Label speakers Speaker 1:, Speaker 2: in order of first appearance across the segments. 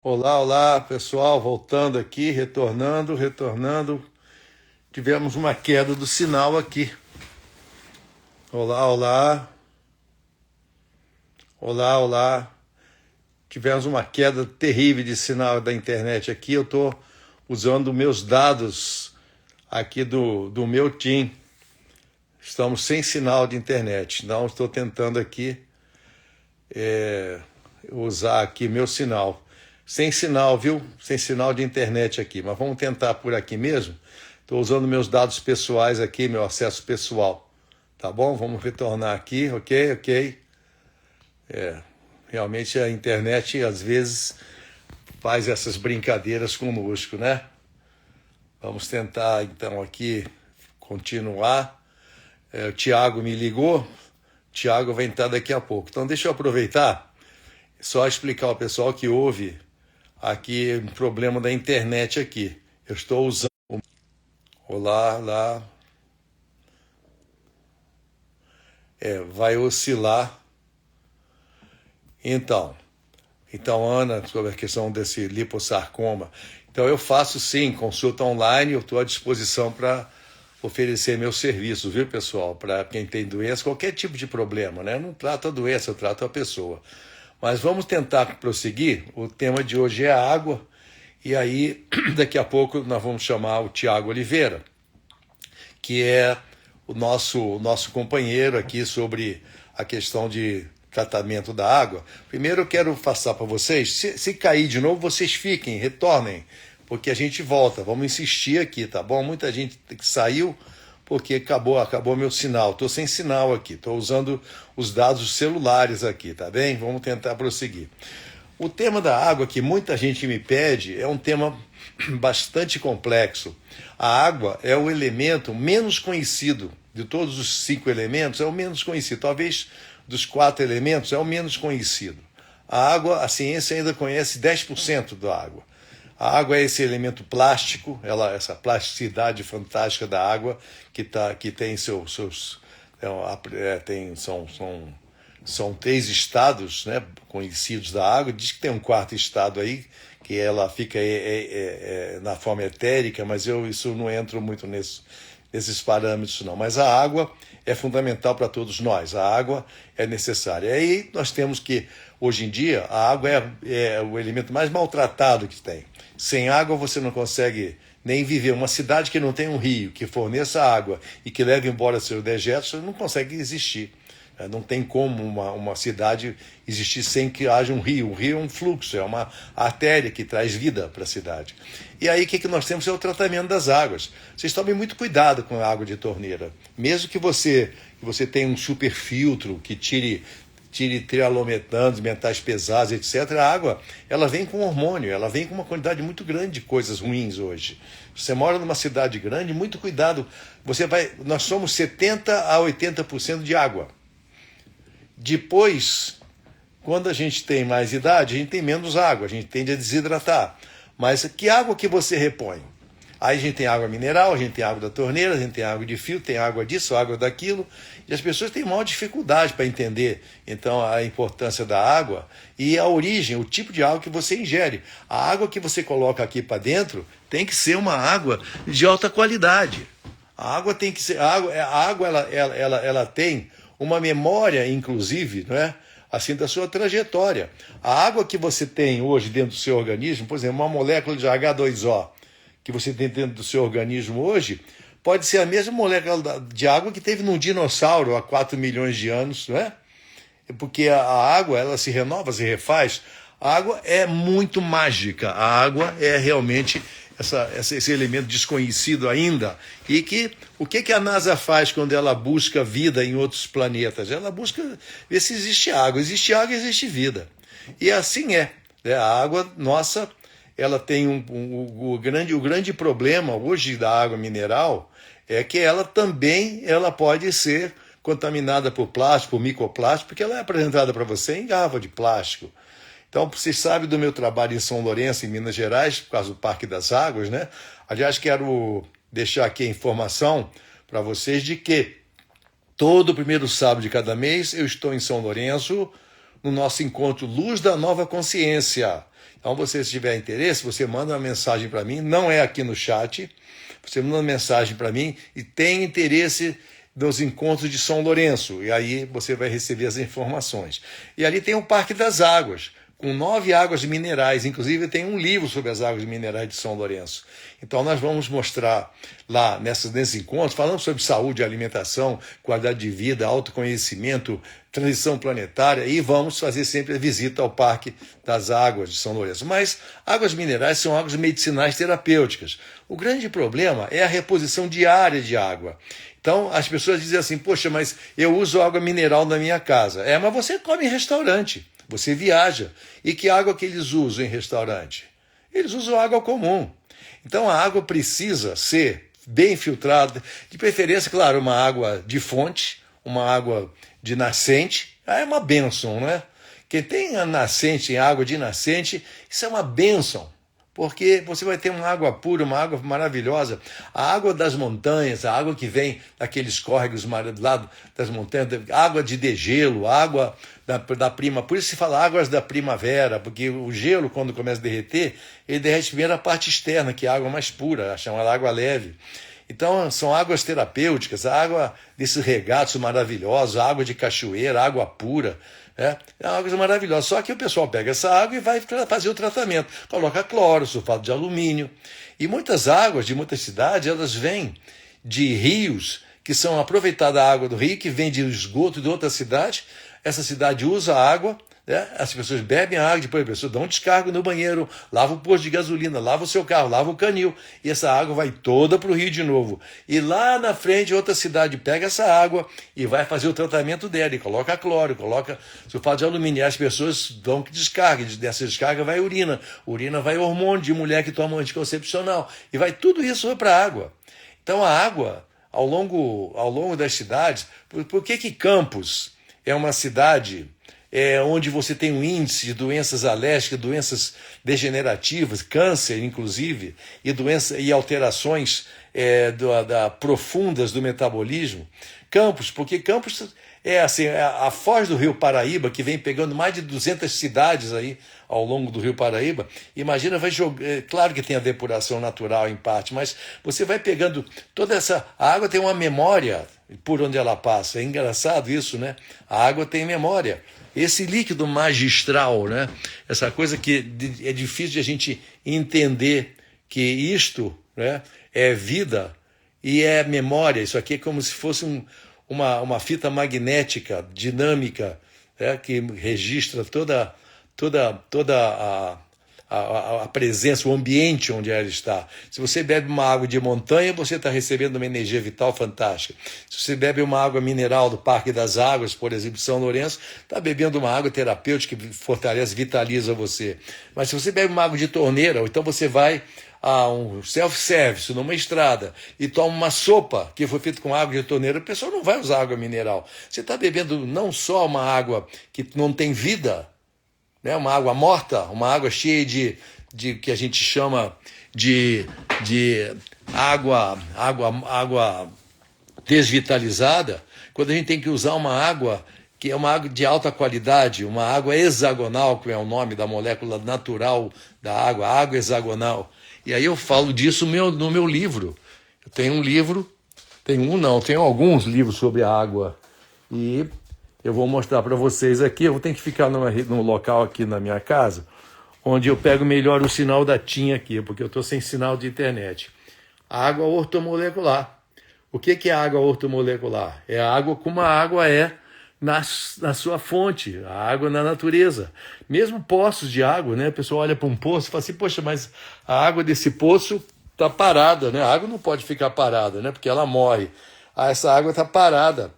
Speaker 1: Olá, olá, pessoal, voltando aqui, retornando. Tivemos uma queda do sinal aqui. Olá, olá, olá. Tivemos uma queda terrível de sinal da internet aqui. Eu estou usando meus dados aqui do meu TIM. Estamos sem sinal de internet. Não estou tentando aqui usar aqui meu sinal. Sem sinal, viu? Sem sinal de internet aqui. Mas vamos tentar por aqui mesmo. Estou usando meus dados pessoais aqui, meu acesso pessoal. Tá bom? Vamos retornar aqui, ok. Realmente a internet às vezes faz essas brincadeiras conosco, né? Vamos tentar então aqui continuar. O Tiago me ligou. O Tiago vai entrar daqui a pouco. Então deixa eu aproveitar, só explicar ao pessoal que houve aqui um problema da internet aqui. Eu estou usando. Olá, lá. Vai oscilar. Então, Ana, sobre a questão desse lipossarcoma. Então, eu faço sim consulta online, eu estou à disposição para oferecer meu serviço, viu, pessoal? Para quem tem doença, qualquer tipo de problema, né? Eu não trato a doença, eu trato a pessoa. Mas vamos tentar prosseguir. O tema de hoje é a água. E aí, daqui a pouco, nós vamos chamar o Tiago Oliveira, que é o nosso companheiro aqui sobre a questão de tratamento da água. Primeiro eu quero passar para vocês, se cair de novo, vocês fiquem, retornem, porque a gente volta, vamos insistir aqui, tá bom? Muita gente que saiu porque acabou meu sinal, estou sem sinal aqui, estou usando os dados celulares aqui, tá bem? Vamos tentar prosseguir. O tema da água que muita gente me pede é um tema bastante complexo. A água é o elemento menos conhecido de todos os 5 elementos, é o menos conhecido. Talvez dos 4 elementos é o menos conhecido. A água, a ciência ainda conhece 10% da água. A água é esse elemento plástico, essa plasticidade fantástica da água que tem seus são 3 estados, né, conhecidos da água. Diz que tem um 4º estado aí, que ela fica na forma etérica, mas isso não entro muito nesses parâmetros, não. Mas a água é fundamental para todos nós, a água é necessária. E aí nós temos que, hoje em dia, a água é o elemento mais maltratado que tem. Sem água você não consegue nem viver. Uma cidade que não tem um rio, que forneça água e que leve embora seus dejetos, não consegue existir. Não tem como uma cidade existir sem que haja um rio. O rio é um fluxo, é uma artéria que traz vida para a cidade. E aí o que nós temos é o tratamento das águas. Vocês tomem muito cuidado com a água de torneira. Mesmo que você tenha um super filtro que tire trialometanos, metais pesados, etc. A água, ela vem com hormônio, ela vem com uma quantidade muito grande de coisas ruins hoje. Você mora numa cidade grande, muito cuidado. Nós somos 70 a 80% de água. Depois, quando a gente tem mais idade, a gente tem menos água, a gente tende a desidratar. Mas que água que você repõe? Aí a gente tem água mineral, a gente tem água da torneira, a gente tem água de fio, tem água disso, água daquilo. E as pessoas têm maior dificuldade para entender, então, a importância da água e a origem, o tipo de água que você ingere. A água que você coloca aqui para dentro tem que ser uma água de alta qualidade. A água tem que ser... A água ela tem uma memória, inclusive, não é? Assim, da sua trajetória. A água que você tem hoje dentro do seu organismo, por exemplo, uma molécula de H2O que você tem dentro do seu organismo hoje, pode ser a mesma molécula de água que teve num dinossauro há 4 milhões de anos, não é? Porque a água, ela se renova, se refaz. A água é muito mágica. A água é realmente esse elemento desconhecido ainda. E o que a NASA faz quando ela busca vida em outros planetas? Ela busca ver se existe água. Existe água, existe vida. E assim é. A água nossa, ela tem o grande problema hoje da água mineral é que ela também pode ser contaminada por plástico, por microplástico, porque ela é apresentada para você em garrafa de plástico. Então, vocês sabem do meu trabalho em São Lourenço, em Minas Gerais, por causa do Parque das Águas, né? Aliás, quero deixar aqui a informação para vocês de que todo primeiro sábado de cada mês eu estou em São Lourenço, no nosso encontro Luz da Nova Consciência. Então, você, se tiver interesse, você manda uma mensagem para mim, não é aqui no chat, você manda uma mensagem para mim e tem interesse nos encontros de São Lourenço, e aí você vai receber as informações. E ali tem o Parque das Águas, com 9 águas minerais, inclusive tem um livro sobre as águas minerais de São Lourenço. Então nós vamos mostrar lá nesses encontros, falando sobre saúde, alimentação, qualidade de vida, autoconhecimento, transição planetária, e vamos fazer sempre a visita ao Parque das Águas de São Lourenço. Mas águas minerais são águas medicinais terapêuticas. O grande problema é a reposição diária de água. Então, as pessoas dizem assim, poxa, mas eu uso água mineral na minha casa. Mas você come em restaurante, você viaja. E que água que eles usam em restaurante? Eles usam água comum. Então, a água precisa ser bem filtrada, de preferência, claro, uma água de fonte, uma água de nascente. É uma bênção, não é? Quem tem a nascente, água de nascente, isso é uma bênção. Porque você vai ter uma água pura, uma água maravilhosa. A água das montanhas, a água que vem daqueles córregos lá das montanhas, água de degelo, água da prima. Por isso se fala águas da primavera, porque o gelo, quando começa a derreter, ele derrete primeiro a parte externa, que é a água mais pura, chamada água leve. Então, são águas terapêuticas, a água desses regatos maravilhosos, a água de cachoeira, água pura. É uma coisa maravilhosa. Só que o pessoal pega essa água e vai fazer o tratamento. Coloca cloro, sulfato de alumínio. E muitas águas de muitas cidades, elas vêm de rios, que são aproveitadas a água do rio, que vem de esgoto de outra cidade. Essa cidade usa a água, né? As pessoas bebem a água, depois as pessoas dão um descargo no banheiro, lava o posto de gasolina, lava o seu carro, lava o canil, e essa água vai toda para o rio de novo. E lá na frente, outra cidade pega essa água e vai fazer o tratamento dela, e coloca cloro, coloca sulfato de alumínio, e as pessoas dão descarga, dessa descarga vai urina vai hormônio de mulher que toma anticoncepcional, e vai tudo isso para a água. Então a água, ao longo das cidades, por que Campos é uma cidade onde você tem um índice de doenças alérgicas, doenças degenerativas, câncer, inclusive, e alterações profundas do metabolismo? Campos, porque Campos é assim, a foz do Rio Paraíba, que vem pegando mais de 200 cidades aí ao longo do Rio Paraíba. Imagina, vai jogar. Claro que tem a depuração natural em parte, mas você vai pegando toda essa. A água tem uma memória por onde ela passa. É engraçado isso, né? A água tem memória. Esse líquido magistral, né? Essa coisa que é difícil de a gente entender que isto, né, é vida e é memória. Isso aqui é como se fosse uma fita magnética dinâmica, né, que registra toda a presença, o ambiente onde ela está. Se você bebe uma água de montanha, você está recebendo uma energia vital fantástica. Se você bebe uma água mineral do Parque das Águas, por exemplo, de São Lourenço, está bebendo uma água terapêutica que fortalece, vitaliza você. Mas se você bebe uma água de torneira, ou então você vai a um self-service numa estrada e toma uma sopa que foi feita com água de torneira, a pessoa não vai usar água mineral. Você está bebendo não só uma água que não tem vida, né, uma água morta, uma água cheia de que a gente chama de água desvitalizada, quando a gente tem que usar uma água que é uma água de alta qualidade, uma água hexagonal, que é o nome da molécula natural da água, água hexagonal. E aí eu falo disso no meu livro. Eu tenho um livro, tenho alguns livros sobre a água, e eu vou mostrar para vocês aqui. Eu vou ter que ficar num local aqui na minha casa, onde eu pego melhor o sinal da TIM aqui, porque eu estou sem sinal de internet. A água ortomolecular. O que é a água ortomolecular? É a água como a água é na sua fonte, a água na natureza. Mesmo poços de água, né? A pessoa olha para um poço e fala assim, poxa, mas a água desse poço está parada, né? A água não pode ficar parada, né? Porque ela morre. Essa água está parada.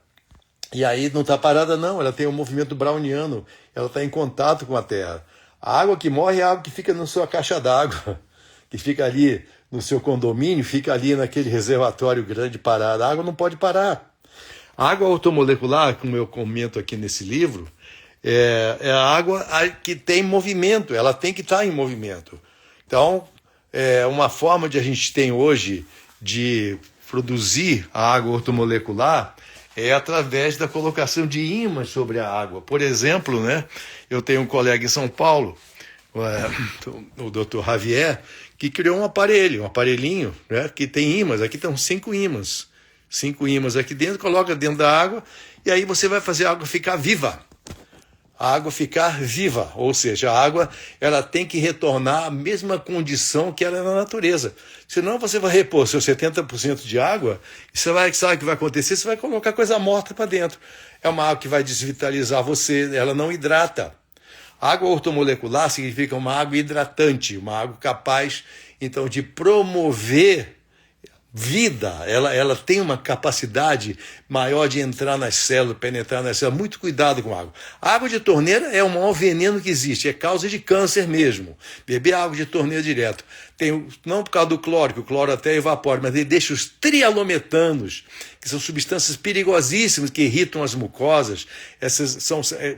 Speaker 1: E aí não está parada não, ela tem um movimento browniano, ela está em contato com a Terra. A água que morre é a água que fica na sua caixa d'água, que fica ali no seu condomínio, fica ali naquele reservatório grande parada. A água não pode parar. A água ortomolecular, como eu comento aqui nesse livro, é a água que tem movimento, ela tem que estar em movimento. Então, uma forma de a gente tem hoje de produzir a água ortomolecular é através da colocação de ímãs sobre a água. Por exemplo, né, eu tenho um colega em São Paulo, o Dr. Javier, que criou um aparelhinho, né, que tem ímãs. Aqui estão 5 ímãs. 5 ímãs aqui dentro, coloca dentro da água, e aí você vai fazer a água ficar viva. A água ficar viva, ou seja, a água ela tem que retornar à mesma condição que era na natureza. Senão você vai repor seus 70% de água, e sabe o que vai acontecer? Você vai colocar coisa morta para dentro. É uma água que vai desvitalizar você, ela não hidrata. A água ortomolecular significa uma água hidratante, uma água capaz, então, de promover vida. Ela tem uma capacidade maior de entrar nas células, penetrar nas células. Muito cuidado com a água. A água de torneira é o maior veneno que existe, é causa de câncer mesmo. Beber água de torneira direto. Não por causa do cloro, que o cloro até evapora, mas ele deixa os trialometanos, que são substâncias perigosíssimas que irritam as mucosas.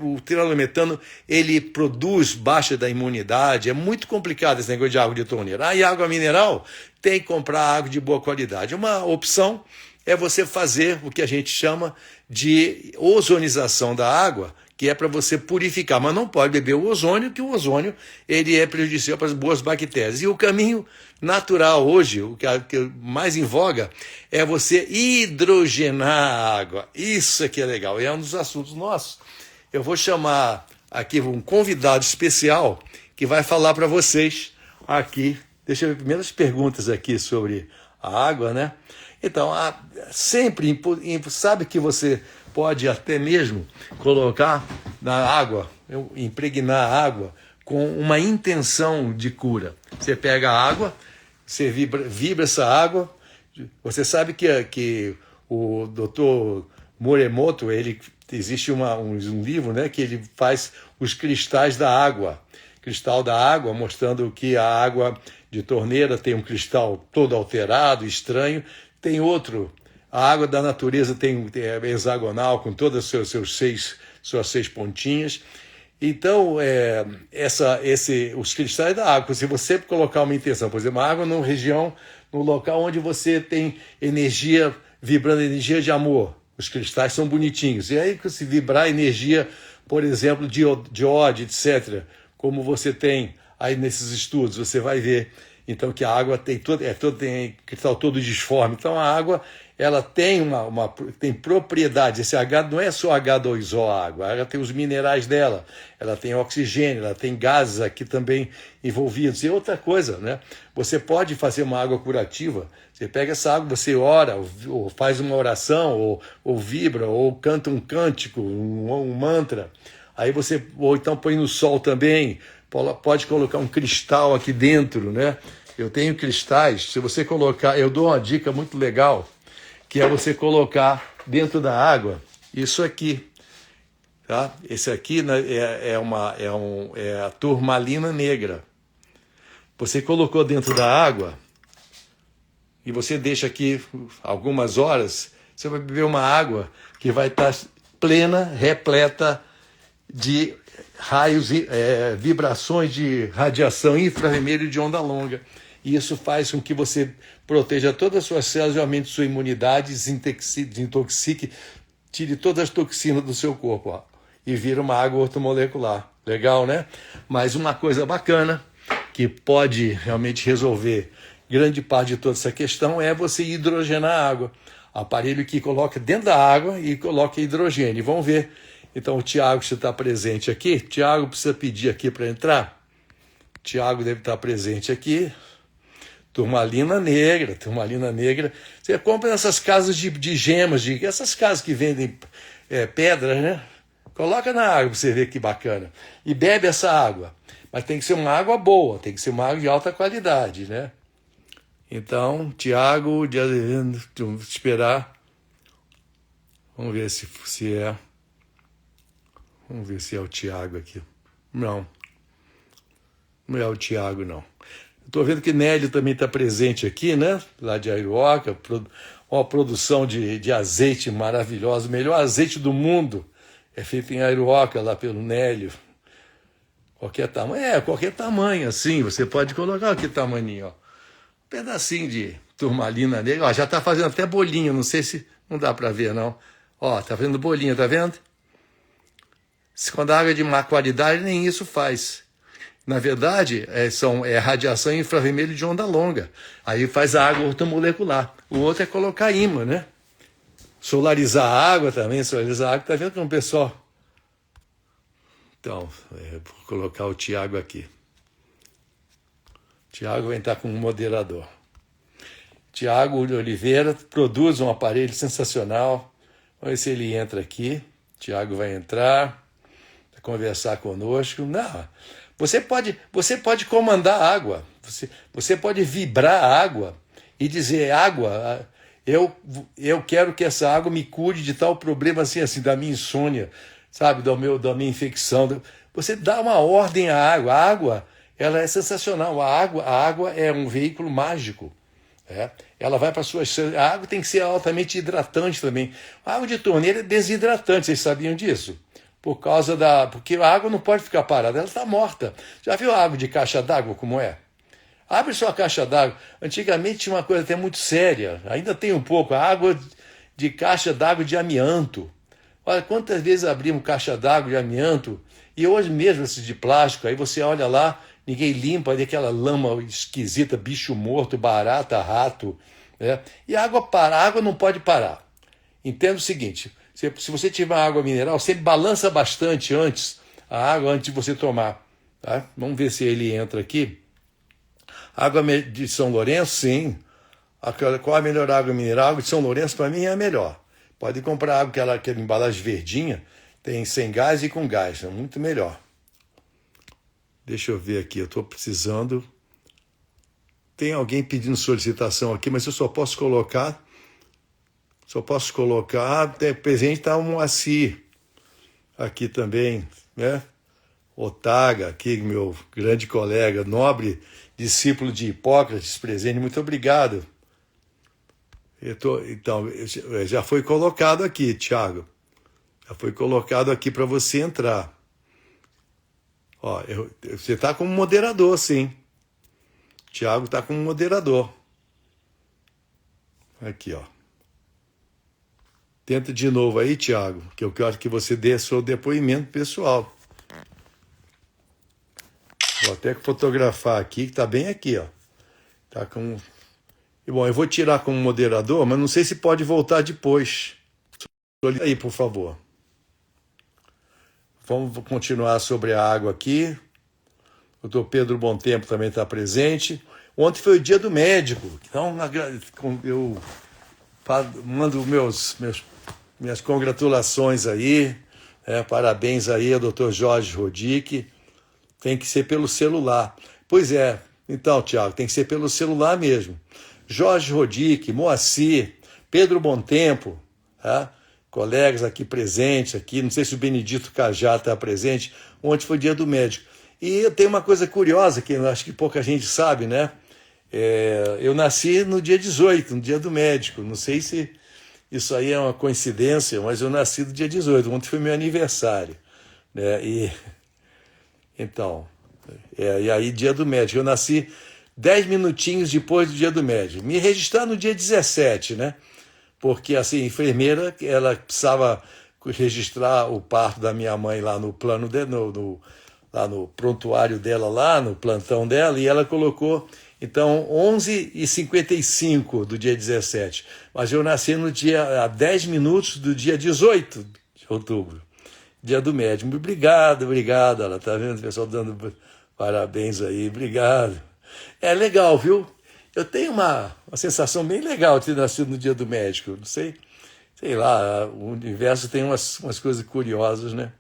Speaker 1: O trialometano, ele produz baixa da imunidade. É muito complicado esse negócio de água de torneira. E água mineral, tem que comprar água de boa qualidade. Uma opção é você fazer o que a gente chama de ozonização da água, que é para você purificar, mas não pode beber o ozônio, que o ozônio ele é prejudicial para as boas bactérias. E o caminho natural hoje, o que é mais em voga, é você hidrogenar a água. Isso aqui é legal, é um dos assuntos nossos. Eu vou chamar aqui um convidado especial que vai falar para vocês aqui. Deixa eu ver primeiras perguntas aqui sobre a água, né? Então, sempre sabe que você pode até mesmo colocar na água, impregnar a água com uma intenção de cura. Você pega a água, você vibra essa água. Você sabe que o Dr. Morimoto, existe um livro, né, que ele faz os cristais da água. Cristal da água, mostrando que a água de torneira tem um cristal todo alterado, estranho. Tem outro, a água da natureza é hexagonal, com todas suas 6 pontinhas. Então, os cristais da água, se você colocar uma intenção, por exemplo, a água numa região, num local onde você tem energia, vibrando energia de amor, os cristais são bonitinhos. E aí, se vibrar energia, por exemplo, de ódio, etc., como você tem aí nesses estudos, você vai ver então que a água tem cristal todo disforme. Então a água ela tem tem propriedades. Esse H não é só H2O a água, ela tem os minerais dela, ela tem oxigênio, ela tem gases aqui também envolvidos. E outra coisa, né? Você pode fazer uma água curativa. Você pega essa água, você ora, ou faz uma oração, ou vibra, ou canta um cântico, um mantra. Aí ou então põe no sol também, pode colocar um cristal aqui dentro, né? Eu tenho cristais, se você colocar, eu dou uma dica muito legal, que é você colocar dentro da água isso aqui, tá? Esse aqui, né, é a turmalina negra. Você colocou dentro da água e você deixa aqui algumas horas, você vai beber uma água que vai estar plena, repleta de raios, vibrações de radiação infravermelho de onda longa. E isso faz com que você proteja todas as suas células, aumente sua imunidade, desintoxique, tire todas as toxinas do seu corpo, ó, e vira uma água ortomolecular. Legal, né? Mas uma coisa bacana que pode realmente resolver grande parte de toda essa questão é você hidrogenar a água. Aparelho que coloca dentro da água e coloca hidrogênio. Vamos ver. Então, o Tiago, se está presente aqui, Tiago precisa pedir aqui para entrar. Tiago deve estar presente aqui. Turmalina negra. Você compra nessas casas de gemas, essas casas que vendem pedras, né? Coloca na água para você ver que bacana. E bebe essa água. Mas tem que ser uma água boa, tem que ser uma água de alta qualidade, né? Então, Tiago, vamos esperar. Vamos ver se é. Vamos ver se é o Tiago aqui. Não é o Tiago, não. Estou vendo que Nélio também está presente aqui, né? Lá de Aiuoca, uma produção de azeite maravilhosa, o melhor azeite do mundo é feito em Aiuoca, lá pelo Nélio. Qualquer tamanho, assim, você pode colocar aqui tamanho, ó. Um pedacinho de turmalina negra, ó, já está fazendo até bolinho, não sei se não dá para ver, não. Ó, tá fazendo bolinha, tá vendo? Quando a água é de má qualidade, nem isso faz. Na verdade, é radiação infravermelho de onda longa. Aí faz a água ortomolecular. O outro é colocar ímã, né? Solarizar a água também, solarizar a água. Tá vendo como o pessoal... Então, vou colocar o Tiago aqui. Tiago vai entrar como moderador. Tiago Oliveira produz um aparelho sensacional. Vamos ver se ele entra aqui. Tiago vai entrar, vai conversar conosco. Não, você pode comandar a água. Você pode vibrar a água e dizer, água, eu quero que essa água me cure de tal problema assim, da minha insônia, sabe, da minha infecção. Você dá uma ordem à água. A água, ela é sensacional. A água é um veículo mágico. Ela vai para suas... A água tem que ser altamente hidratante também. A água de torneira é desidratante, vocês sabiam disso? Porque a água não pode ficar parada, ela está morta. Já viu a água de caixa d'água como é? Abre sua caixa d'água. Antigamente tinha uma coisa até muito séria, ainda tem um pouco, a água de caixa d'água de amianto. Olha, quantas vezes abrimos caixa d'água de amianto, e hoje mesmo esses de plástico, aí você olha lá, ninguém limpa, ali aquela lama esquisita, bicho morto, barata, rato. Né? E a água não pode parar. Entenda o seguinte, se você tiver água mineral, sempre balança bastante a água antes de você tomar. Tá? Vamos ver se ele entra aqui. Água de São Lourenço, sim. Qual a melhor água mineral? Água de São Lourenço, para mim, é a melhor. Pode comprar água, aquela embalagem verdinha, tem sem gás e com gás, é muito melhor. Deixa eu ver aqui, eu estou precisando. Tem alguém pedindo solicitação aqui, mas eu só posso colocar. Até presente está o Moacir aqui também, né? Otaga, aqui, meu grande colega, nobre discípulo de Hipócrates, presente, muito obrigado. Então, já foi colocado aqui, Tiago. Já foi colocado aqui para você entrar. Ó, você está como moderador, sim. Tiago está como moderador. Aqui, ó. Tenta de novo aí, Tiago, que eu quero que você dê seu depoimento pessoal. Vou até fotografar aqui, que está bem aqui, ó. Tá com... Bom, eu vou tirar como moderador, mas não sei se pode voltar depois. Aí, por favor. Vamos continuar sobre a água aqui. O doutor Pedro Bom Tempo também está presente. Ontem foi o dia do médico. Então, eu mando minhas congratulações aí. Parabéns aí ao doutor Jorge Rodic. Tem que ser pelo celular. Pois é. Então, Tiago, tem que ser pelo celular mesmo. Jorge Rodic, Moacir, Pedro Bom Tempo, tá? Colegas aqui presentes, aqui, não sei se o Benedito Cajá está presente. Ontem foi o dia do médico. E eu tenho uma coisa curiosa que eu acho que pouca gente sabe, né? Eu nasci no dia 18, no dia do médico. Não sei se isso aí é uma coincidência, mas eu nasci no dia 18. Ontem foi meu aniversário, né? Então, e aí dia do médico. Eu nasci 10 minutinhos depois do dia do médico. Me registrar no dia 17, né? Porque, assim, a enfermeira, ela precisava registrar o parto da minha mãe lá no plano lá no prontuário dela, lá no plantão dela, e ela colocou, então, 11h55 do dia 17. Mas eu nasci a 10 minutos do dia 18 de outubro, dia do médico. Obrigado, ela tá vendo o pessoal dando parabéns aí, obrigado. É legal, viu? Eu tenho uma sensação bem legal de ter nascido no dia do médico. Não sei lá, o universo tem umas coisas curiosas, né?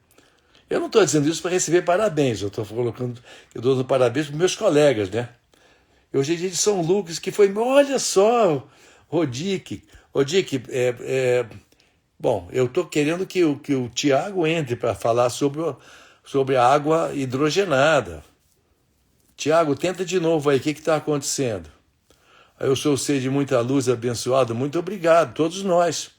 Speaker 1: Eu não estou dizendo isso para receber parabéns, eu estou colocando, eu dou parabéns para meus colegas, né? Hoje é dia de São Lucas, que foi, olha só, Rodic, bom, eu estou querendo que o Tiago entre para falar sobre a água hidrogenada. Tiago, tenta de novo aí, o que está acontecendo? Eu sou ser de muita luz, abençoado, muito obrigado, todos nós.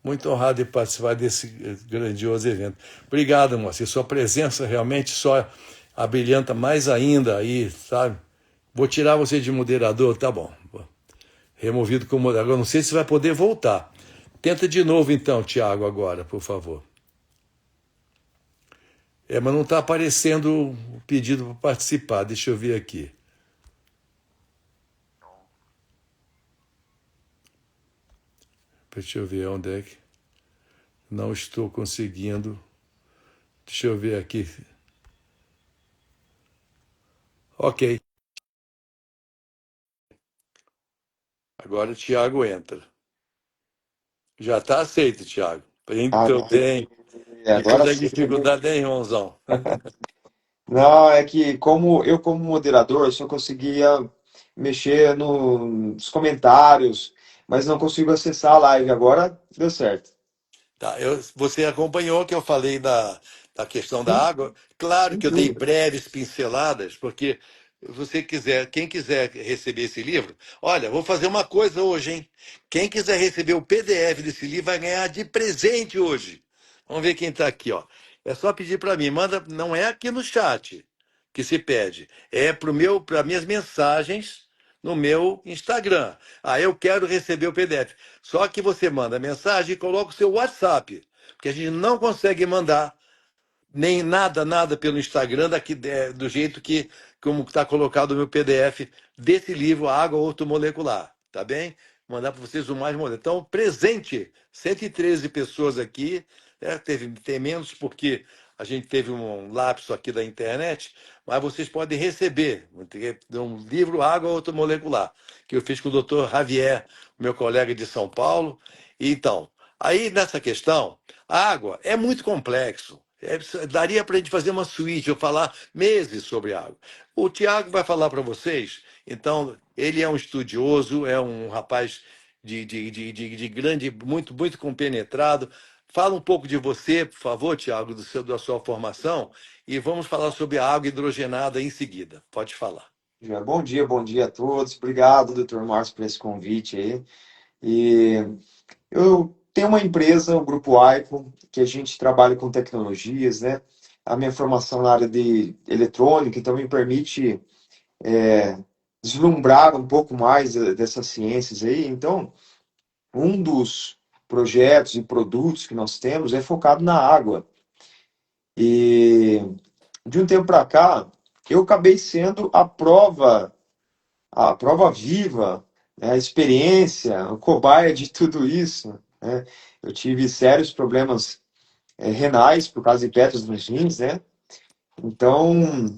Speaker 1: Muito honrado de participar desse grandioso evento. Obrigado, moça. Sua presença realmente só abrilhanta mais ainda aí, sabe? Vou tirar você de moderador, tá bom. Removido como moderador. Não sei se vai poder voltar. Tenta de novo então, Tiago, agora, por favor. É, mas não está aparecendo o pedido para participar. Deixa eu ver aqui. Deixa eu ver onde é que. Não estou conseguindo. Deixa eu ver aqui. Ok. Agora o Tiago entra. Já está aceito, Tiago. Muito
Speaker 2: Ah,
Speaker 1: bem.
Speaker 2: é,
Speaker 1: Não
Speaker 2: agora
Speaker 1: consegue
Speaker 2: sim.
Speaker 1: dificuldade nenhumzão.
Speaker 2: Não, é que como moderador, eu só conseguia mexer nos comentários, mas não consigo acessar a live. Agora deu certo.
Speaker 1: Tá, você acompanhou que eu falei da questão da
Speaker 2: Sim,
Speaker 1: água? Claro
Speaker 2: sem
Speaker 1: que eu dei
Speaker 2: dúvida.
Speaker 1: breves pinceladas, porque você quiser, quem quiser receber esse livro, olha, vou fazer uma coisa hoje, hein? Quem quiser receber o PDF desse livro vai ganhar de presente hoje. Vamos ver quem está aqui, ó. É só pedir para mim, manda, não é aqui no chat que se pede, é para minhas mensagens no meu Instagram. Ah, eu quero receber o PDF. Só que você manda mensagem e coloca o seu WhatsApp, porque a gente não consegue mandar nem nada pelo Instagram daqui do jeito que como está colocado no meu PDF desse livro Água Ortomolecular, tá bem? Mandar para vocês o mais moderno. Então, presente, 113 pessoas aqui, tem menos porque a gente teve um lapso aqui da internet, mas vocês podem receber um livro Água Ortomolecular, que eu fiz com o doutor Javier, meu colega de São Paulo. Então, aí nessa questão, a água é muito complexo. Daria para a gente fazer uma suíte, eu falar meses sobre água. O Tiago vai falar para vocês, então, ele é um estudioso, é um rapaz de grande, muito compenetrado. Fala um pouco de você, por favor, Tiago, da sua formação, e vamos falar sobre a água hidrogenada em seguida. Pode falar.
Speaker 2: Já, bom dia a todos. Obrigado, Dr. Márcio, por esse convite aí. E eu tenho uma empresa, o Grupo Aicon, que a gente trabalha com tecnologias, né? A minha formação na área de eletrônica, então me permite deslumbrar um pouco mais dessas ciências aí. Então, um dos projetos e produtos que nós temos é focado na água. E de um tempo para cá, eu acabei sendo a prova viva, né, a experiência, o cobaia de tudo isso, né? Eu tive sérios problemas renais por causa de pedras nos rins, né? Então,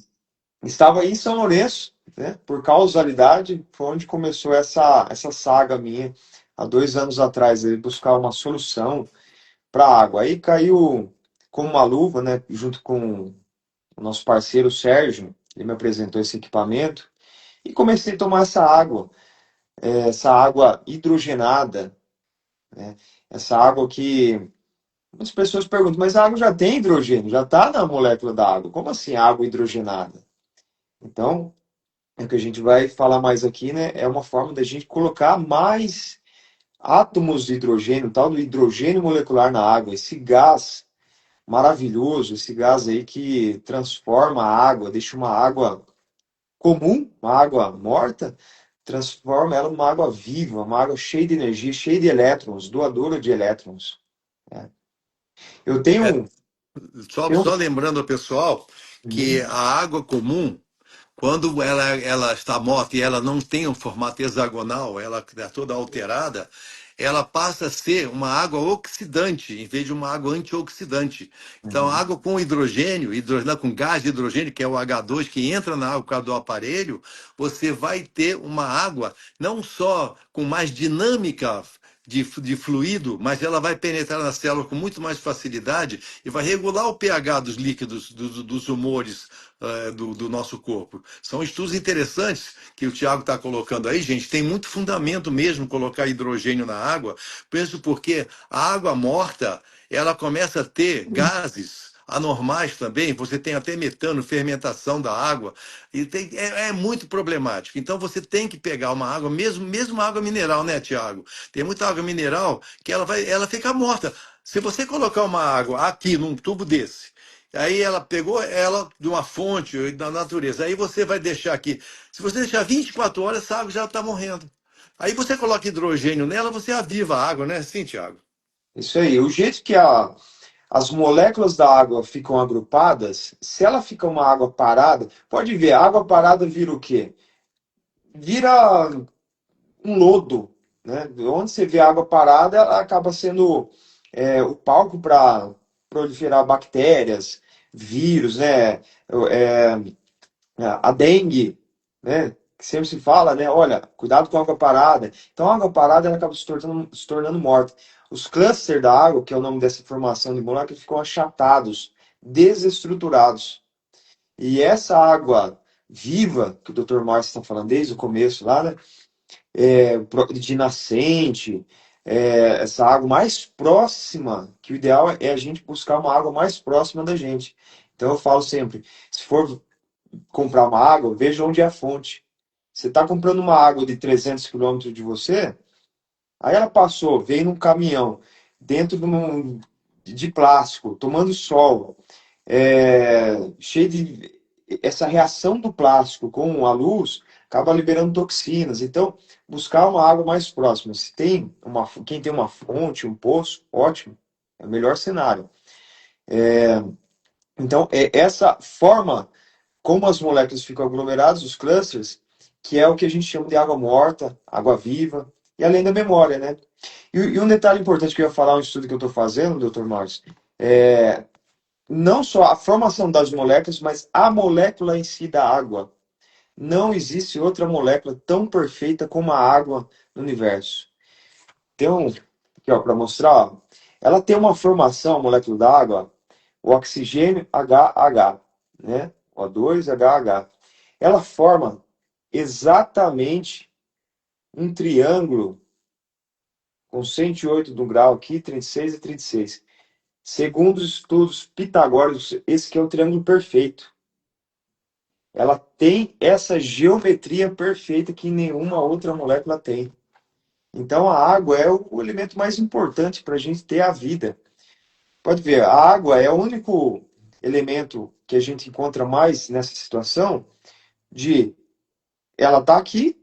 Speaker 2: estava em São Lourenço, né? Por causalidade, foi onde começou essa saga minha, há 2 anos atrás, de buscar uma solução para a água. Aí caiu como uma luva, né? Junto com o nosso parceiro Sérgio, ele me apresentou esse equipamento e comecei a tomar essa água hidrogenada, né? Essa água que muitas pessoas perguntam, mas a água já tem hidrogênio, já está na molécula da água. Como assim água hidrogenada? Então, o que a gente vai falar mais aqui, né, é uma forma da gente colocar mais átomos de hidrogênio, tal do hidrogênio molecular na água, esse gás maravilhoso, esse gás aí que transforma a água, deixa uma água comum, uma água morta, transforma ela numa água viva, uma água cheia de energia, cheia de elétrons, doadora de elétrons, né? Eu
Speaker 1: É,
Speaker 2: tenho
Speaker 1: só lembrando ao pessoal que
Speaker 2: Uhum,
Speaker 1: a água comum quando ela está morta e ela não tem um formato hexagonal, ela é toda alterada, ela passa a ser uma água oxidante, em vez de uma água antioxidante. Então, a
Speaker 2: uhum.
Speaker 1: água com hidrogênio, hidrogênio com gás de hidrogênio, que é o H2, que entra na água por causa do aparelho, você vai ter uma água não só com mais dinâmica de fluido, mas ela vai penetrar na célula com muito mais facilidade e vai regular o pH dos líquidos, dos humores do nosso corpo. São estudos interessantes que o Tiago está colocando aí, gente. Tem muito fundamento mesmo colocar hidrogênio na água. Penso porque a água morta ela começa a ter gases anormais também. Você tem até metano, fermentação da água. E é muito problemático. Então você tem que pegar uma água, mesmo água mineral, né, Tiago? Tem muita água mineral que ela fica morta. Se você colocar uma água aqui num tubo desse, aí ela pegou ela de uma fonte da natureza. Aí você vai deixar aqui. Se você deixar 24 horas, essa água já está morrendo. Aí você coloca hidrogênio nela, você aviva a água, né? Sim, Tiago.
Speaker 2: Isso aí. O jeito que as moléculas da água ficam agrupadas, se ela fica uma água parada, pode ver, a água parada vira o quê? Vira um lodo, né? Onde você vê água parada, ela acaba sendo o palco para proliferar bactérias, vírus, né? É, a dengue, né? Que sempre se fala, né? Olha, cuidado com a água parada. Então, a água parada ela acaba se tornando morta. Os clusters da água, que é o nome dessa formação de moléculas, ficam achatados, desestruturados. E essa água viva, que o Dr. Morse está falando desde o começo lá, né? De nascente, essa água mais próxima, que o ideal é a gente buscar uma água mais próxima da gente. Então eu falo sempre, se for comprar uma água, veja onde é a fonte. Você está comprando uma água de 300 quilômetros de você, aí ela passou, veio num caminhão, dentro de plástico, tomando sol, cheio de. Essa reação do plástico com a luz acaba liberando toxinas. Então, buscar uma água mais próxima. Se tem quem tem uma fonte, um poço, ótimo, é o melhor cenário. Então, é essa forma como as moléculas ficam aglomeradas, os clusters, que é o que a gente chama de água morta, água viva, e além da memória, né? E um detalhe importante que eu ia falar, um estudo que eu estou fazendo, doutor Marcos, é não só a formação das moléculas, mas a molécula em si da água. Não existe outra molécula tão perfeita como a água no universo. Tem um, aqui ó, para mostrar, ó. Ela tem uma formação, a molécula da água, o oxigênio HH, né? O2HH. Ela forma exatamente um triângulo com 108 do grau aqui, 36 e 36. Segundo os estudos pitagóricos, esse que é o triângulo perfeito. Ela tem essa geometria perfeita que nenhuma outra molécula tem. Então a água é o elemento mais importante para a gente ter a vida. Pode ver, a água é o único elemento que a gente encontra mais nessa situação de ela tá aqui,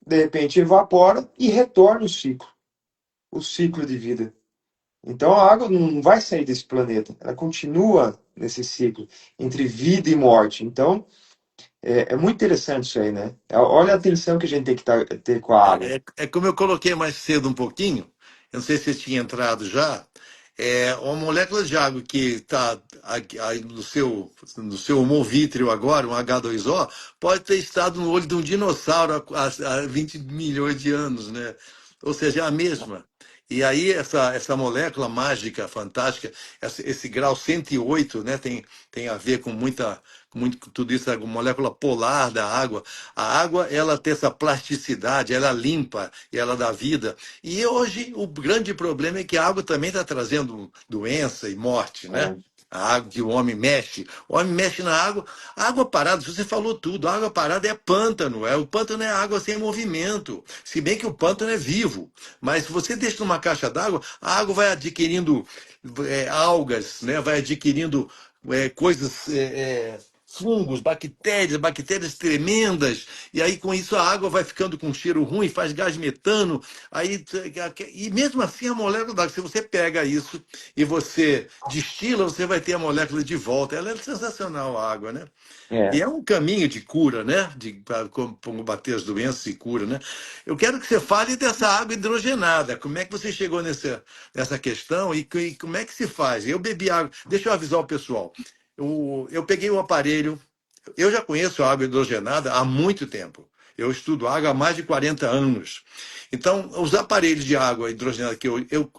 Speaker 2: de repente evapora e retorna o ciclo de vida. Então a água não vai sair desse planeta, ela continua nesse ciclo entre vida e morte. Então é muito interessante isso aí, né? Olha a atenção que a gente tem que ter com a água.
Speaker 1: É como eu coloquei mais cedo um pouquinho, eu não sei se você tinha entrado já, uma molécula de água que está no seu homovítrio agora, um H2O, pode ter estado no olho de um dinossauro há 20 milhões de anos, né? Ou seja, é a mesma. E aí essa molécula mágica, fantástica, esse grau 108, né, tem a ver com tudo isso, a molécula polar da água. A água, ela tem essa plasticidade, ela limpa e ela dá vida. E hoje o grande problema é que a água também está trazendo doença e morte, né?
Speaker 2: É,
Speaker 1: A água que o homem mexe na água, a água parada, você falou tudo, a água parada é pântano, o pântano é água sem movimento, se bem que o pântano é vivo, mas se você deixa numa caixa d'água, a água vai adquirindo algas, né? Vai adquirindo coisas fungos, bactérias tremendas, e aí com isso a água vai ficando com um cheiro ruim, faz gás metano, aí e mesmo assim a molécula d'água, se você pega isso e você destila, você vai ter a molécula de volta. Ela é sensacional a água, né? E
Speaker 2: é,
Speaker 1: é um caminho de cura, né? Para combater as doenças e cura, né? Eu quero que você fale dessa água hidrogenada. Como é que você chegou nessa questão e como é que se faz? Eu bebi água. Deixa eu avisar o pessoal. Eu peguei o aparelho. Eu já conheço a água hidrogenada há muito tempo. Eu estudo água há mais de 40 anos. Então, os aparelhos de água hidrogenada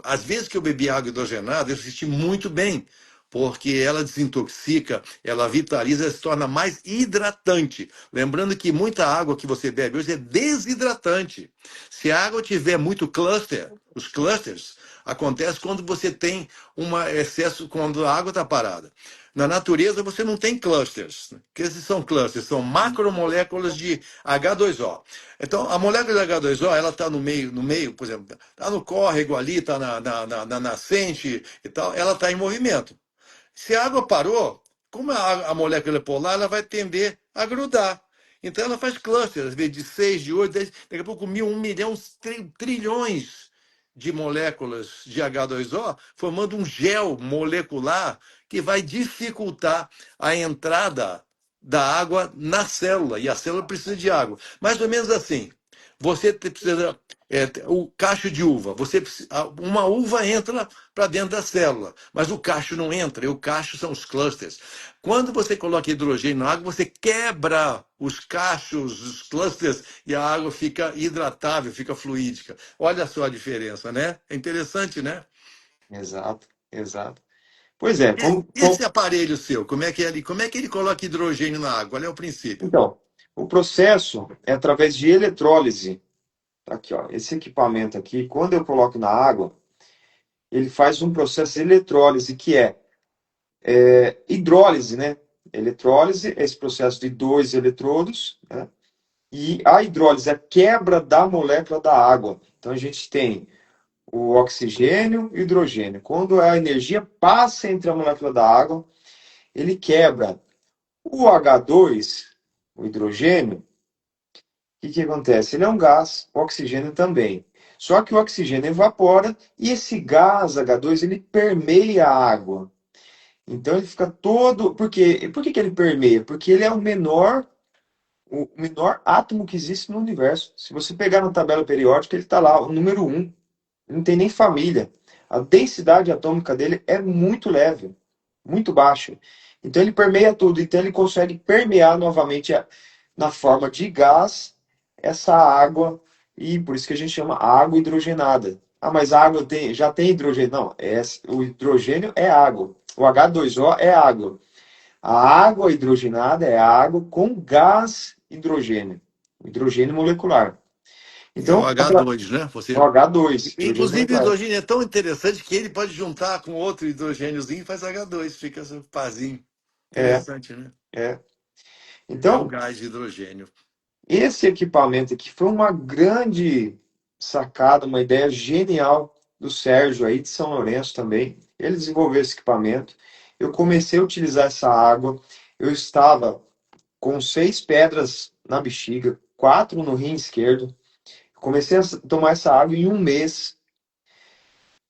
Speaker 1: às vezes que eu bebi água hidrogenada, eu senti muito bem, porque ela desintoxica, ela vitaliza, ela se torna mais hidratante. Lembrando que muita água que você bebe hoje é desidratante. Se a água tiver muito cluster, os clusters acontece quando você tem um excesso, quando a água está parada. Na natureza você não tem clusters. O que esses são clusters? São macromoléculas de H2O. Então, a molécula de H2O, ela está no meio, por exemplo, está no córrego ali, está na nascente e tal, ela está em movimento. Se a água parou, como a molécula é polar, ela vai tender a grudar. Então ela faz clusters, às vezes de 6, de 8, 10, daqui a pouco 1.000, 1 milhão, trilhões de moléculas de H2O, formando um gel molecular que vai dificultar a entrada da água na célula, e a célula precisa de água. Mais ou menos assim. Precisa o cacho de uva. Uma uva entra para dentro da célula, mas o cacho não entra. E o cacho são os clusters. Quando você coloca hidrogênio na água, você quebra os cachos, os clusters, e a água fica hidratável, fica fluídica. Olha só a diferença, né? É interessante, né?
Speaker 2: Exato, exato. Pois é,
Speaker 1: Esse aparelho seu, como é que ele coloca hidrogênio na água? Qual é o princípio?
Speaker 2: então, o processo é através de eletrólise. Tá aqui, ó, esse equipamento aqui, quando eu coloco na água, ele faz um processo de eletrólise que é hidrólise, né? Eletrólise é esse processo de dois eletrodos, né? E a hidrólise é a quebra da molécula da água. Então a gente tem o oxigênio e o hidrogênio. Quando a energia passa entre a molécula da água, ele quebra o H2, o hidrogênio. O que que acontece? Ele é um gás, o oxigênio também. Só que o oxigênio evapora e esse gás H2 ele permeia a água. Então ele fica todo. Por que que ele permeia? Porque ele é o menor átomo que existe no universo. Se você pegar na tabela periódica, ele está lá, o número um. Não tem nem família. A densidade atômica dele é muito leve, muito baixa. Então ele permeia tudo. Então ele consegue permear novamente na forma de gás essa água, e por isso que a gente chama água hidrogenada. Ah, mas a água já tem hidrogênio. Não, o hidrogênio é água. O H2O é água. A água hidrogenada é água com gás hidrogênio, hidrogênio molecular.
Speaker 1: É o
Speaker 2: Então,
Speaker 1: H2, né?
Speaker 2: o H2, hidrogênio
Speaker 1: Inclusive, o
Speaker 2: molecular.
Speaker 1: hidrogênio é tão interessante que ele pode juntar com outro hidrogêniozinho e faz H2, fica esse parzinho.
Speaker 2: É,
Speaker 1: Interessante, né?
Speaker 2: é.
Speaker 1: É o
Speaker 2: Então,
Speaker 1: gás de hidrogênio.
Speaker 2: esse equipamento aqui foi uma grande sacada, uma ideia genial do Sérgio aí de São Lourenço também. Ele desenvolveu esse equipamento. Eu comecei a utilizar essa água. Eu estava com 6 pedras na bexiga, 4 no rim esquerdo. Comecei a tomar essa água em um mês.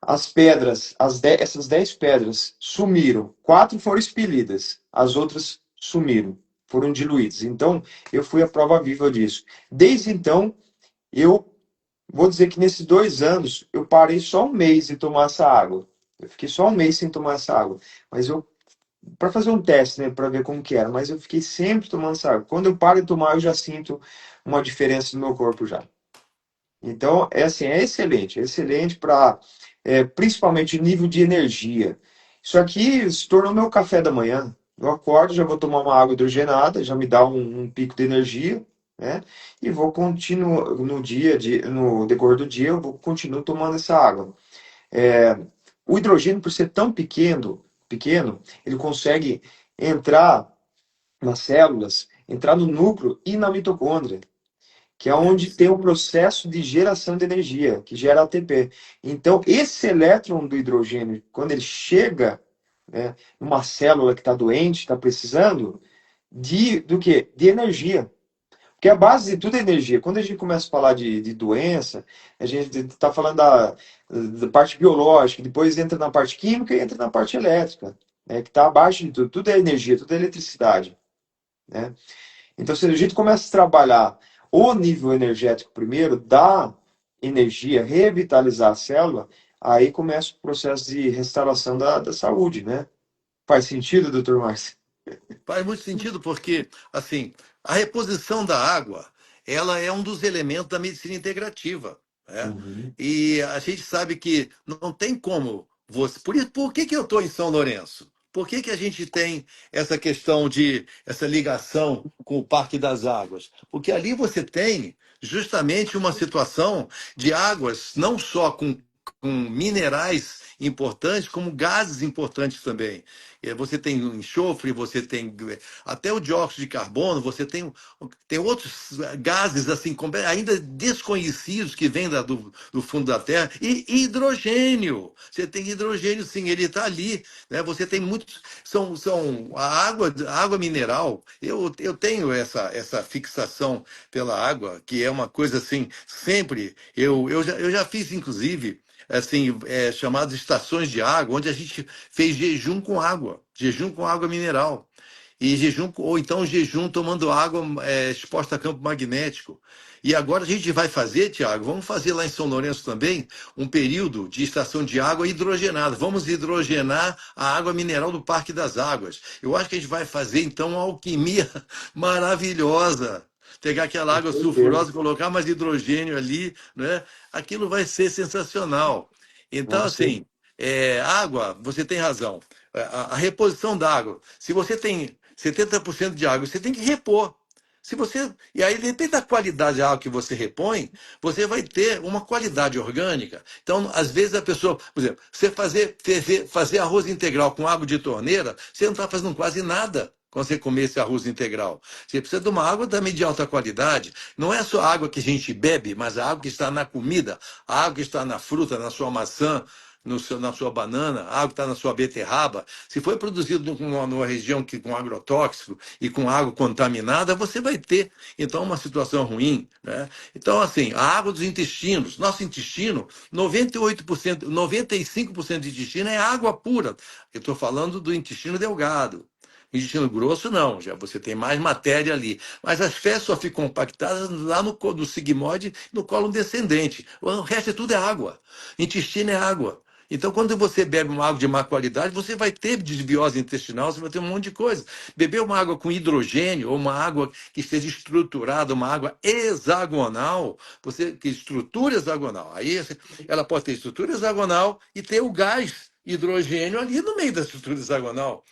Speaker 2: As pedras, essas 10 pedras sumiram. 4 foram expelidas, as outras sumiram, foram diluídas. Então, eu fui a prova viva disso. Desde então, eu vou dizer que nesses 2 anos, eu parei só um mês de tomar essa água. Eu fiquei só um mês sem tomar essa água. Mas para fazer um teste, né, para ver como que era. Mas eu fiquei sempre tomando essa água. Quando eu paro de tomar, eu já sinto uma diferença no meu corpo já. Então, é assim, é excelente para, principalmente nível de energia. Isso aqui se tornou meu café da manhã. Eu acordo, já vou tomar uma água hidrogenada, já me dá um pico de energia, né? E vou continuar no decorrer do dia, eu vou continuar tomando essa água. É, o hidrogênio, por ser tão pequeno, ele consegue entrar nas células, entrar no núcleo e na mitocôndria, que é onde tem o processo de geração de energia, que gera ATP. Então, esse elétron do hidrogênio, quando ele chega, né, numa célula que está doente, está precisando, do quê? De energia. Porque a base de tudo é energia. Quando a gente começa a falar de doença, a gente está falando da parte biológica, depois entra na parte química e entra na parte elétrica, né, que está abaixo de tudo. Tudo é energia, tudo é eletricidade. Né? Então, se a gente começa a trabalhar o nível energético primeiro, da energia, revitalizar a célula, aí começa o processo de restauração da saúde, né? Faz sentido, doutor Márcio?
Speaker 1: Faz muito sentido porque, assim, a reposição da água, ela é um dos elementos da medicina integrativa, né?
Speaker 2: Uhum.
Speaker 1: E a gente sabe que não tem como você... Por que que eu estou em São Lourenço? Por que que a gente tem essa questão de essa ligação com o Parque das Águas? Porque ali você tem justamente uma situação de águas não só com minerais importantes, como gases importantes também. Você tem o enxofre, você tem até o dióxido de carbono, você tem outros gases assim ainda desconhecidos que vêm do fundo da Terra, e hidrogênio. Você tem hidrogênio, sim, ele está ali. Né? Você tem muitos. São a água mineral. Eu tenho essa fixação pela água, que é uma coisa assim, sempre. Eu já fiz, inclusive. assim, chamadas estações de água, onde a gente fez jejum com água mineral. E jejum, ou então jejum tomando água exposta a campo magnético. E agora a gente vai fazer, Tiago, vamos fazer lá em São Lourenço também um período de estação de água hidrogenada. Vamos hidrogenar a água mineral do Parque das Águas. Eu acho que a gente vai fazer então uma alquimia maravilhosa. Pegar aquela
Speaker 2: Com
Speaker 1: água sulfurosa,
Speaker 2: certeza.
Speaker 1: colocar mais hidrogênio ali, né? Aquilo vai ser sensacional. Então,
Speaker 2: Você,
Speaker 1: assim, água, você tem razão. A reposição da água. Se você tem 70% de água, você tem que repor. Se você, e aí, depende da qualidade da água que você repõe, você vai ter uma qualidade orgânica. Então, às vezes, a pessoa, por exemplo, você fazer arroz integral com água de torneira, você não está fazendo quase nada quando você comer esse arroz integral. Você precisa de uma água também de alta qualidade. Não é só a água que a gente bebe, mas a água que está na comida, a água que está na fruta, na sua maçã, na sua banana, a água que está na sua beterraba. Se foi produzido numa região com agrotóxico e com água contaminada, você vai ter, então, uma situação ruim. Né? Então, assim, a água dos intestinos. Nosso intestino, 98%, 95% de intestino é água pura. Eu estou falando do intestino delgado. Intestino grosso, não, já você tem mais matéria ali. Mas as fezes só ficam compactadas lá no sigmoide, no colo descendente. O resto é tudo é água. Intestino é água. Então, quando você bebe uma água de má qualidade, você vai ter desbiose intestinal, você vai ter um monte de coisa. Beber uma água com hidrogênio, ou uma água que esteja estruturada, uma água hexagonal, que estrutura hexagonal. Aí ela pode ter estrutura hexagonal e ter o gás hidrogênio ali no meio da estrutura hexagonal.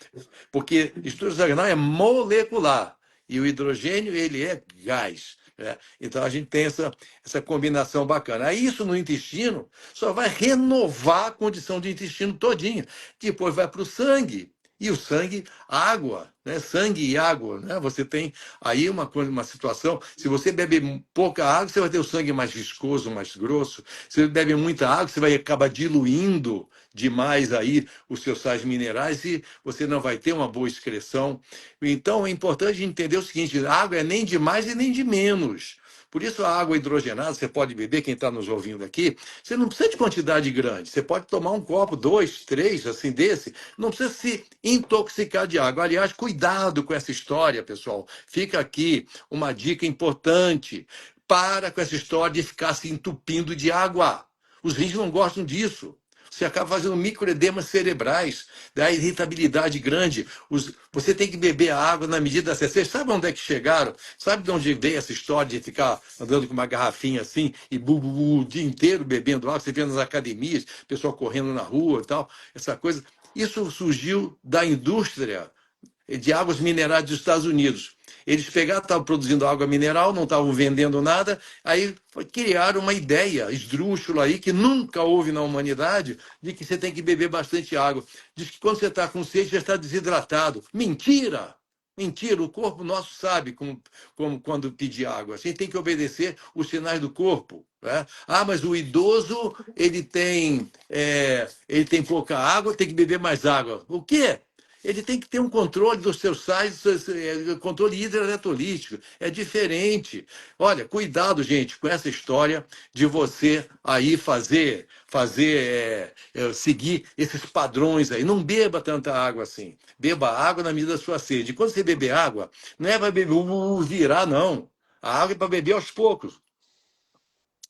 Speaker 1: Porque estrutura hexagonal é molecular e o hidrogênio ele é gás. Né? Então a gente tem essa combinação bacana. Aí isso no intestino só vai renovar a condição de intestino todinha. Depois vai para o sangue. E o sangue, água, né? Sangue e água, né? Você tem aí uma situação. Se você bebe pouca água, você vai ter o sangue mais viscoso, mais grosso. Se você bebe muita água, você vai acabar diluindo demais aí os seus sais minerais e você não vai ter uma boa excreção. Então é importante entender o seguinte: a água é nem de mais e nem de menos. Por isso, a água hidrogenada, você pode beber, quem está nos ouvindo aqui, você não precisa de quantidade grande. Você pode tomar um copo, dois, três, assim, desse. Não precisa se intoxicar de água. Aliás, cuidado com essa história, pessoal. Fica aqui uma dica importante. Para com essa história de ficar se entupindo de água. Os rins não gostam disso. Você acaba fazendo microedemas cerebrais, dá irritabilidade grande. Você tem que beber a água na medida certa. Vocês sabem onde é que chegaram? Sabe de onde veio essa história de ficar andando com uma garrafinha assim e o dia inteiro bebendo água? Você vê nas academias, pessoal correndo na rua e tal, essa coisa. Isso surgiu da indústria de águas minerais dos Estados Unidos. Eles pegaram, estavam produzindo água mineral, não estavam vendendo nada, aí criaram uma ideia esdrúxula aí, que nunca houve na humanidade, de que você tem que beber bastante água. Diz que quando você está com sede, já está desidratado. Mentira! Mentira, o corpo nosso sabe como quando pedir água. A gente tem que obedecer os sinais do corpo. Né? Ah, mas o idoso ele tem pouca água, tem que beber mais água. O quê? Ele tem que ter um controle dos seus sais, controle hidroeletrolítico. É diferente. Olha, cuidado, gente, com essa história de você aí seguir esses padrões aí. Não beba tanta água assim. Beba água na medida da sua sede. E quando você beber água, não é para beber virar, não. A água é para beber aos poucos.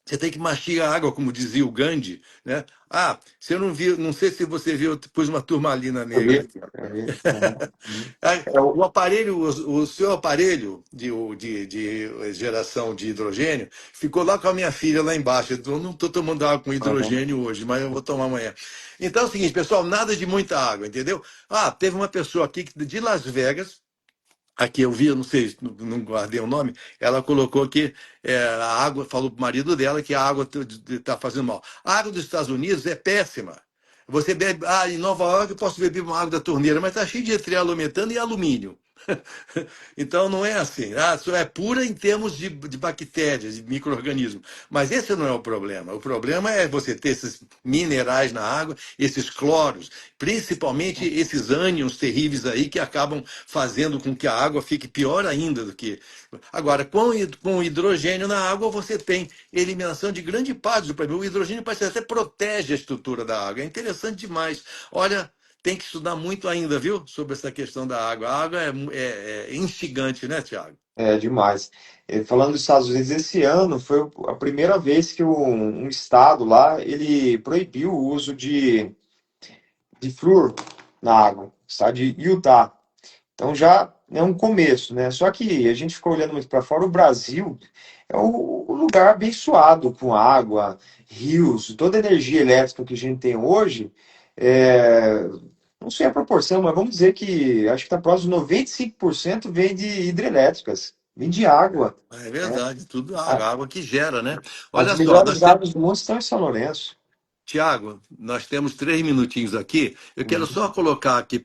Speaker 1: Você tem que mastigar a água, como dizia o Gandhi, né? Ah, você não viu, não sei se você viu, eu pus uma turmalina
Speaker 2: eu
Speaker 1: negra
Speaker 2: vi,
Speaker 1: aqui.
Speaker 2: eu vi. Aham, uhum. É
Speaker 1: O
Speaker 2: o,
Speaker 1: aparelho, o seu aparelho de geração de hidrogênio ficou lá com a minha filha lá embaixo. Eu não estou tomando água com
Speaker 2: aham.
Speaker 1: hidrogênio hoje, mas eu vou tomar amanhã. Então é o seguinte, pessoal, nada de muita água, entendeu? Ah, teve uma pessoa aqui de Las Vegas. Aqui eu vi, eu não sei, não guardei o nome, ela colocou que a água, falou para o marido dela que a água está fazendo mal. A água dos Estados Unidos é péssima. Você bebe, em Nova York eu posso beber uma água da torneira, mas está cheio de trialometano e alumínio. Então não é assim. Ah, só é pura em termos de bactérias, de micro-organismos. Mas esse não é o problema. O problema é você ter esses minerais na água, esses cloros, principalmente esses ânions terríveis aí que acabam fazendo com que a água fique pior ainda do que. Agora, com hidrogênio na água, você tem eliminação de grande parte do problema. O hidrogênio parece até protege a estrutura da água. É interessante demais. Olha, tem que estudar muito ainda, viu, sobre essa questão da água. A água é instigante, né, Tiago?
Speaker 2: É demais. Falando dos Estados Unidos, esse ano foi a primeira vez que um estado lá, ele proibiu o uso de flúor na água, o estado de Utah. Então já é um começo, né? Só que a gente ficou olhando muito para fora, o Brasil é o lugar abençoado com água, rios, toda a energia elétrica que a gente tem hoje, é, não sei a proporção, mas vamos dizer que acho que está próximo de 95% vem de hidrelétricas, vem de água,
Speaker 1: É
Speaker 2: né?
Speaker 1: verdade, tudo água,
Speaker 2: A-
Speaker 1: água que gera, né?
Speaker 2: As
Speaker 1: Olha só,
Speaker 2: melhores águas do mundo estão em São Lourenço.
Speaker 1: Tiago, nós temos 3 minutinhos aqui. Eu quero
Speaker 2: Uhum.
Speaker 1: só colocar aqui,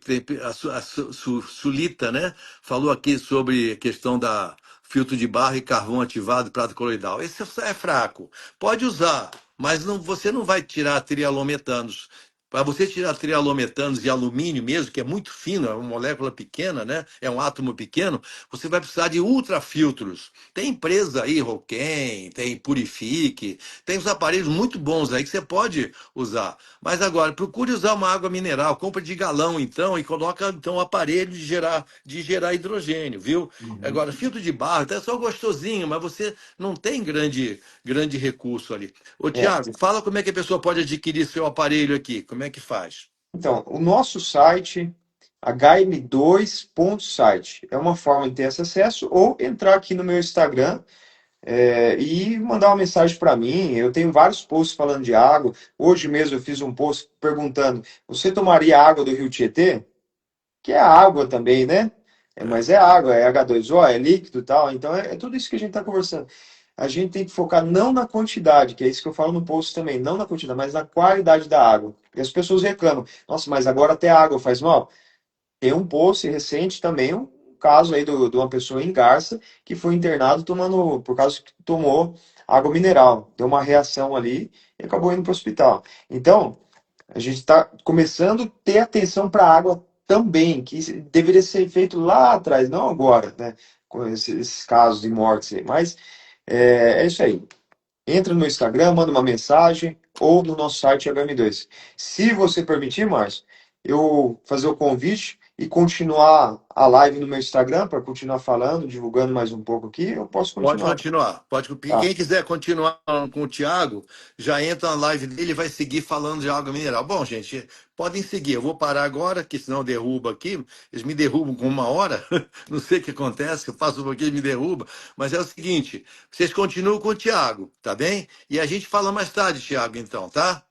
Speaker 1: Sulita, né? Falou aqui sobre a questão da filtro de barro e carvão ativado e prata coloidal. Esse é fraco. Pode usar, mas você não vai tirar trialometanos. Para você tirar trialometanos de alumínio mesmo, que é muito fino, é uma molécula pequena, né? É um átomo pequeno, você vai precisar de ultrafiltros. Tem empresa aí, Roquem, tem Purifique, tem uns aparelhos muito bons aí que você pode usar. Mas agora, procure usar uma água mineral, compra de galão então e coloca então o aparelho de gerar hidrogênio, viu?
Speaker 2: Uhum.
Speaker 1: Agora, filtro de barro, até só gostosinho, mas você não tem grande recurso ali. Ô,
Speaker 2: É.
Speaker 1: Tiago, fala como é que a pessoa pode adquirir seu aparelho aqui, como é que faz?
Speaker 2: Então, o nosso site, hm2.site, é uma forma de ter esse acesso, ou entrar aqui no meu Instagram, e mandar uma mensagem para mim. Eu tenho vários posts falando de água. Hoje mesmo eu fiz um post perguntando: você tomaria água do Rio Tietê? Que é água também, né? Mas
Speaker 1: É.
Speaker 2: é água, é H2O, é líquido e tal. Então é tudo isso que a gente está conversando. A gente tem que focar não na quantidade, que é isso que eu falo no post também, não na quantidade, mas na qualidade da água. E as pessoas reclamam: nossa, mas agora até água faz mal. Tem um post recente também, um caso aí de uma pessoa em Garça que foi internado tomando, por causa que tomou água mineral. Deu uma reação ali e acabou indo para o hospital. Então, a gente está começando a ter atenção para a água também, que deveria ser feito lá atrás, não agora, né? Com esses casos de mortes aí. Mas é isso aí. Entra no Instagram, manda uma mensagem ou no nosso site HM2. Se você permitir, Márcio, eu fazer o convite e continuar a live no meu Instagram para continuar falando, divulgando mais um pouco aqui, eu posso
Speaker 1: Pode
Speaker 2: continuar.
Speaker 1: continuar.
Speaker 2: Tá.
Speaker 1: Quem quiser continuar com o Thiago, já entra na live dele e vai seguir falando de água mineral. Bom, gente, podem seguir. Eu vou parar agora, que senão derruba aqui. Eles me derrubam com 1 hora. Não sei o que acontece, eu faço um pouquinho e me derruba. Mas é o seguinte: vocês continuam com o Thiago, tá bem? E a gente fala mais tarde, Thiago, então, tá?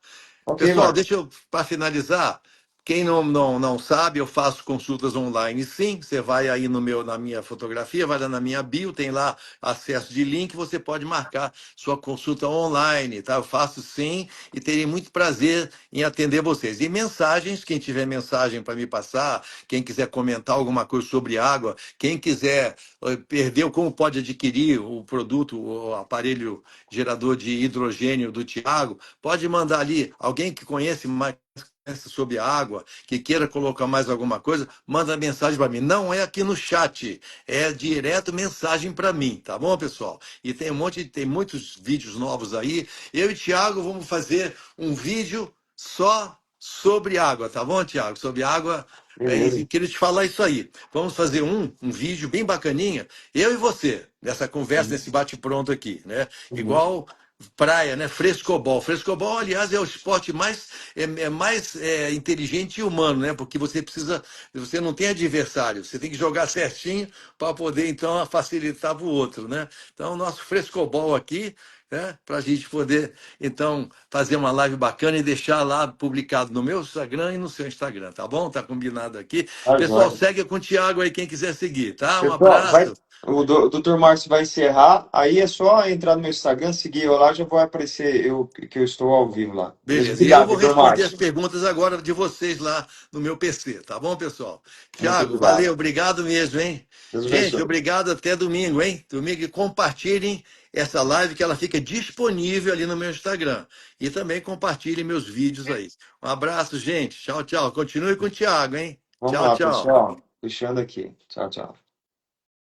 Speaker 2: Ok,
Speaker 1: Pessoal,
Speaker 2: Márcio.
Speaker 1: deixa eu, para finalizar, quem não sabe, eu faço consultas online sim. Você vai aí na minha fotografia, vai lá na minha bio, tem lá acesso de link, você pode marcar sua consulta online, tá? Eu faço sim e terei muito prazer em atender vocês. E mensagens, quem tiver mensagem para me passar, quem quiser comentar alguma coisa sobre água, quem quiser perder como pode adquirir o produto, o aparelho gerador de hidrogênio do Tiago, pode mandar ali. Alguém que conhece mais sobre água, que queira colocar mais alguma coisa, manda mensagem para mim. Não é aqui no chat, é direto mensagem para mim, tá bom, pessoal? E tem muitos vídeos novos aí. Eu e Tiago vamos fazer um vídeo só sobre água, tá bom, Tiago? Sobre água.
Speaker 2: Beleza.
Speaker 1: Queria te falar isso aí. Vamos fazer um vídeo bem bacaninha, eu e você, nessa conversa, nesse bate-pronto aqui, né?
Speaker 2: Uhum.
Speaker 1: Igual praia, né? Frescobol. Frescobol, aliás, é o esporte mais inteligente e humano, né? Porque você não tem adversário, você tem que jogar certinho para poder, então, facilitar para o outro, né? Então, o nosso frescobol aqui, né? Para a gente poder, então, fazer uma live bacana e deixar lá publicado no meu Instagram e no seu Instagram, tá bom? Tá combinado aqui.
Speaker 2: Tá
Speaker 1: Pessoal,
Speaker 2: joia.
Speaker 1: segue com o Thiago aí, quem quiser seguir, tá? Um
Speaker 2: Pessoal,
Speaker 1: abraço.
Speaker 2: O Dr. Márcio vai encerrar, aí é só entrar no meu Instagram, seguir eu lá, já vai aparecer que eu estou ao vivo lá. Beleza?
Speaker 1: Beleza. E eu
Speaker 2: Obrigado,
Speaker 1: vou
Speaker 2: Dr.
Speaker 1: responder as
Speaker 2: Márcio.
Speaker 1: perguntas agora de vocês lá no meu PC, tá bom, pessoal?
Speaker 2: Muito
Speaker 1: Tiago, valeu,
Speaker 2: obrigado.
Speaker 1: obrigado mesmo, hein?
Speaker 2: Deus
Speaker 1: Gente,
Speaker 2: abençoe.
Speaker 1: obrigado até domingo, hein? Domingo e compartilhem essa live que ela fica disponível ali no meu Instagram. E também compartilhem meus vídeos aí. Um abraço, gente. Tchau, tchau. Continue com o Tiago, hein?
Speaker 2: Vamos
Speaker 1: Tchau,
Speaker 2: lá,
Speaker 1: tchau.
Speaker 2: pessoal. Fechando aqui. Tchau, tchau.